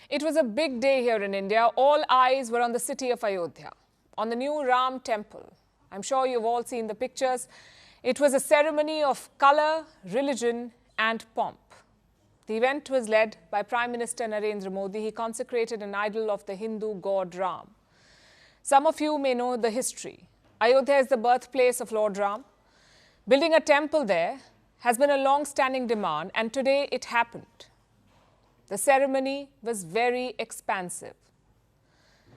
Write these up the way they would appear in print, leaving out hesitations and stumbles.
It was a big day here in India. All eyes were on the city of Ayodhya, on the new Ram temple. I'm sure you've all seen the pictures. It was a ceremony of color, religion and pomp. The event was led by Prime Minister Narendra Modi. He consecrated an idol of the Hindu god Ram. Some of you may know the history. Ayodhya is the birthplace of Lord Ram. Building a temple there has been a long-standing demand, and today it happened. The ceremony was very expansive.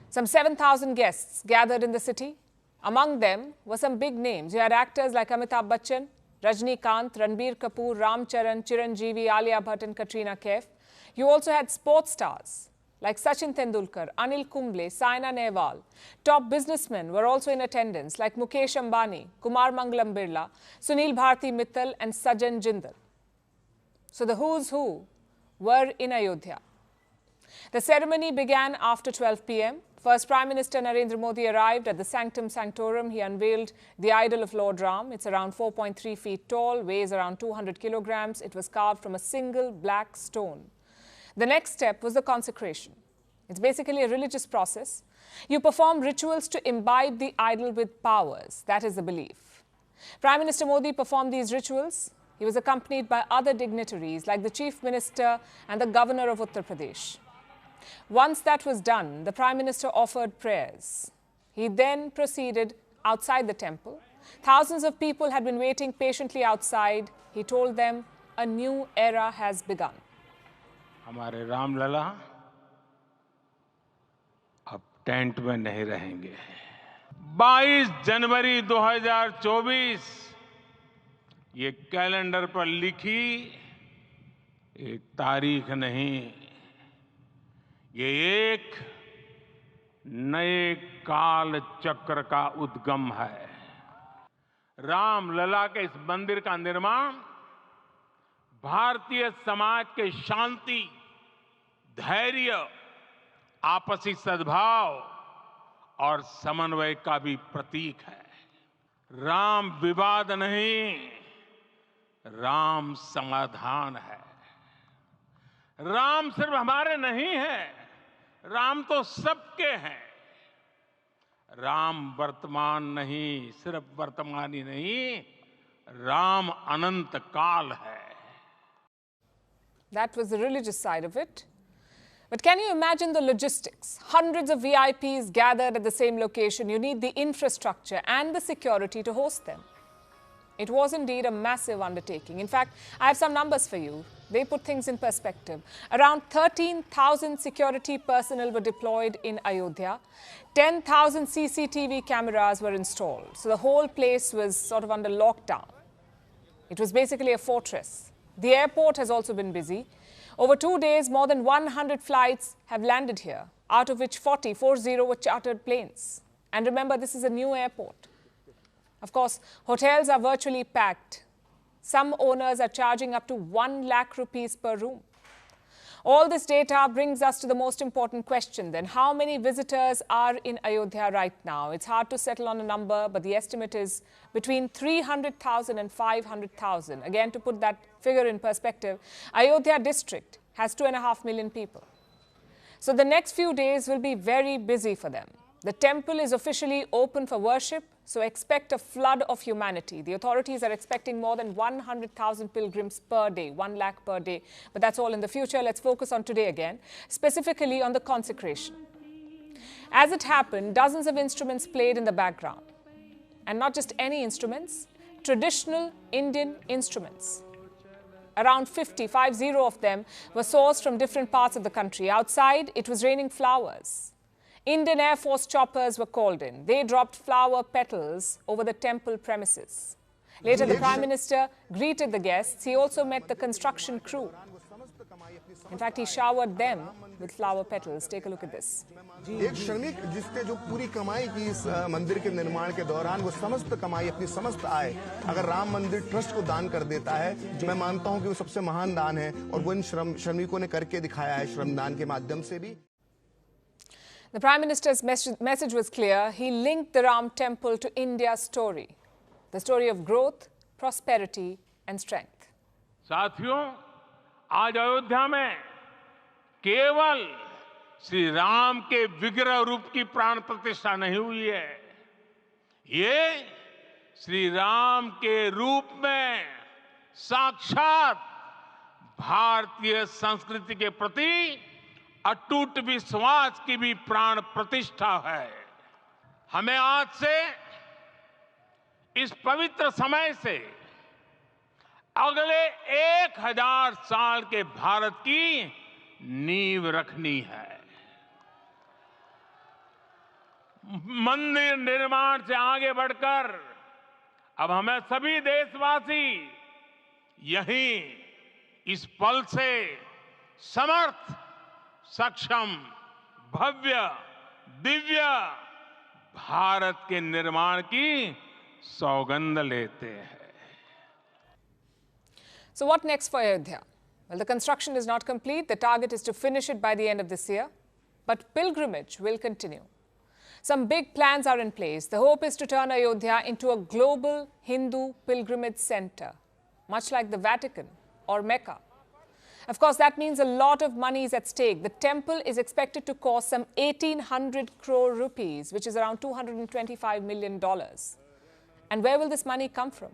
Some 7,000 guests gathered in the city. Among them were some big names. You had actors like Amitabh Bachchan, Rajnikant, Ranbir Kapoor, Ram Charan, Chiranjeevi, Alia Bhatt and Katrina Kaif. You also had sports stars like Sachin Tendulkar, Anil Kumble, Saina Nehwal. Top businessmen were also in attendance like Mukesh Ambani, Kumar Mangalam Birla, Sunil Bharti Mittal and Sajan Jindal. So the who's who were in Ayodhya. The ceremony began after 12 p.m. First, Prime Minister Narendra Modi arrived at the Sanctum Sanctorum. He unveiled the idol of Lord Ram. It's around 4.3 feet tall, weighs around 200 kilograms. It was carved from a single black stone. The next step was the consecration. It's basically a religious process. You perform rituals to imbibe the idol with powers. That is the belief. Prime Minister Modi performed these rituals. He was accompanied by other dignitaries like the Chief Minister and the Governor of Uttar Pradesh. Once that was done, the Prime Minister offered prayers. He then proceeded outside the temple. Thousands of people had been waiting patiently outside. He told them a new era has begun. हमारे राम लला अब tent में नहीं रहेंगे। 22 जनवरी 2024 ये calendar पर लिखी एक तारीख नहीं, ये एक नए काल चक्र का उद्गम है। राम लला के इस मंदिर का निर्माण भारतीय समाज के शांति, धैर्य, आपसी सद्भाव और समन्वय का भी प्रतीक है। राम विवाद नहीं, राम समाधान है। राम सिर्फ हमारे नहीं है, राम तो सबके हैं। राम वर्तमान नहीं, सिर्फ वर्तमान ही नहीं, राम अनंत काल है। That was the religious side of it. But can you imagine the logistics? Hundreds of VIPs gathered at the same location. You need the infrastructure and the security to host them. It was indeed a massive undertaking. In fact, I have some numbers for you. They put things in perspective. Around 13,000 security personnel were deployed in Ayodhya. 10,000 CCTV cameras were installed. So the whole place was sort of under lockdown. It was basically a fortress. The airport has also been busy. Over 2 days, more than 100 flights have landed here, out of which 40 were chartered planes. And remember, this is a new airport. Of course, hotels are virtually packed. Some owners are charging up to 1 lakh rupees per room. All this data brings us to the most important question then. How many visitors are in Ayodhya right now? It's hard to settle on a number, but the estimate is between 300,000 and 500,000. Again, to put that figure in perspective, Ayodhya district has 2.5 million people. So the next few days will be very busy for them. The temple is officially open for worship, so expect a flood of humanity. The authorities are expecting more than 100,000 pilgrims per day, 1 lakh per day. But that's all in the future. Let's focus on today again, specifically on the consecration. As it happened, dozens of instruments played in the background. And not just any instruments, traditional Indian instruments. Around 50 of them were sourced from different parts of the country. Outside, it was raining flowers. Indian Air Force choppers were called in. They dropped flower petals over the temple premises. Later, the Prime Minister greeted the guests. He also met the construction crew. In fact, he showered them with flower petals. Take a look at this. एक श्रमिक जिसने जो पूरी कमाई की इस मंदिर के निर्माण के दौरान, वो समस्त कमाई, अपनी समस्त आय अगर राम मंदिर ट्रस्ट को दान कर देता है, जो मैं मानता हूं कि वो सबसे महान दान है और वो इन श्रमिकों ने करके दिखाया है श्रमदान के माध्यम से भी। The Prime Minister's message was clear. He linked the Ram temple to India's story, the story of growth, prosperity and strength. साथियों, आज अयोध्या में केवल श्री राम के विग्रह रूप की प्राण प्रतिष्ठा नहीं हुई है। ये श्री राम के रूप में साक्षात भारतीय संस्कृति के प्रति अटूट विश्वास की भी प्राण प्रतिष्ठा है। हमें आज से इस पवित्र समय से अगले 1000 साल के भारत की नींव रखनी है। मंदिर निर्माण से आगे बढ़कर अब हमें सभी देशवासी यहीं इस पल से समर्थ, सक्षम, भव्य, दिव्य भारत के निर्माण की सौगंध लेते हैं। So what next for Ayodhya? Well, the construction is not complete. The target is to finish it by the end of this year. But pilgrimage will continue. Some big plans are in place. The hope is to turn Ayodhya into a global Hindu pilgrimage center, much like the Vatican or Mecca. Of course, that means a lot of money is at stake. The temple is expected to cost some 1,800 crore rupees, which is around $225 million. And where will this money come from?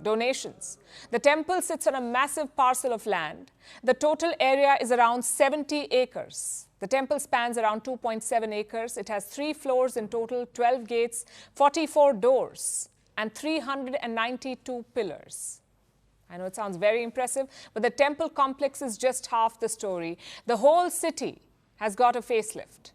Donations. The temple sits on a massive parcel of land. The total area is around 70 acres. The temple spans around 2.7 acres. It has 3 floors in total, 12 gates, 44 doors, and 392 pillars. I know it sounds very impressive, but the temple complex is just half the story. The whole city has got a facelift.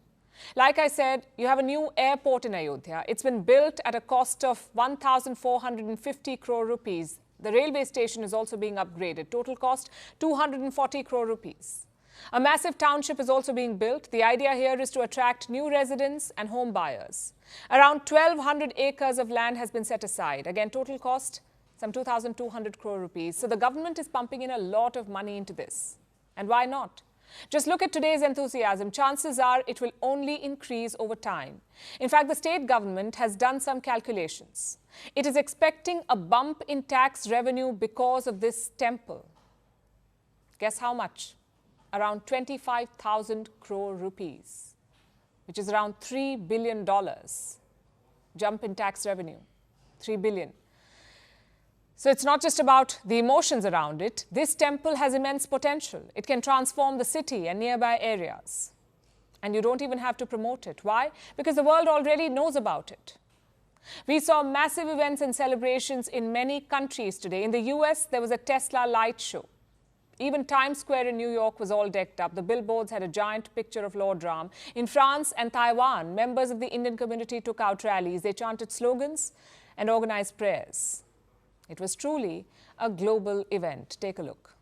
Like I said, you have a new airport in Ayodhya. It's been built at a cost of 1,450 crore rupees. The railway station is also being upgraded. Total cost 240 crore rupees. A massive township is also being built. The idea here is to attract new residents and home buyers. Around 1,200 acres of land has been set aside. Again, total cost some 2,200 crore rupees. So the government is pumping in a lot of money into this. And why not? Just look at today's enthusiasm. Chances are it will only increase over time. In fact, the state government has done some calculations. It is expecting a bump in tax revenue because of this temple. Guess how much? Around 25,000 crore rupees, which is around $3 billion. Jump in tax revenue, 3 billion. So it's not just about the emotions around it. This temple has immense potential. It can transform the city and nearby areas. And you don't even have to promote it. Why? Because the world already knows about it. We saw massive events and celebrations in many countries today. In the US, there was a Tesla light show. Even Times Square in New York was all decked up. The billboards had a giant picture of Lord Ram. In France and Taiwan, members of the Indian community took out rallies. They chanted slogans and organized prayers. It was truly a global event. Take a look.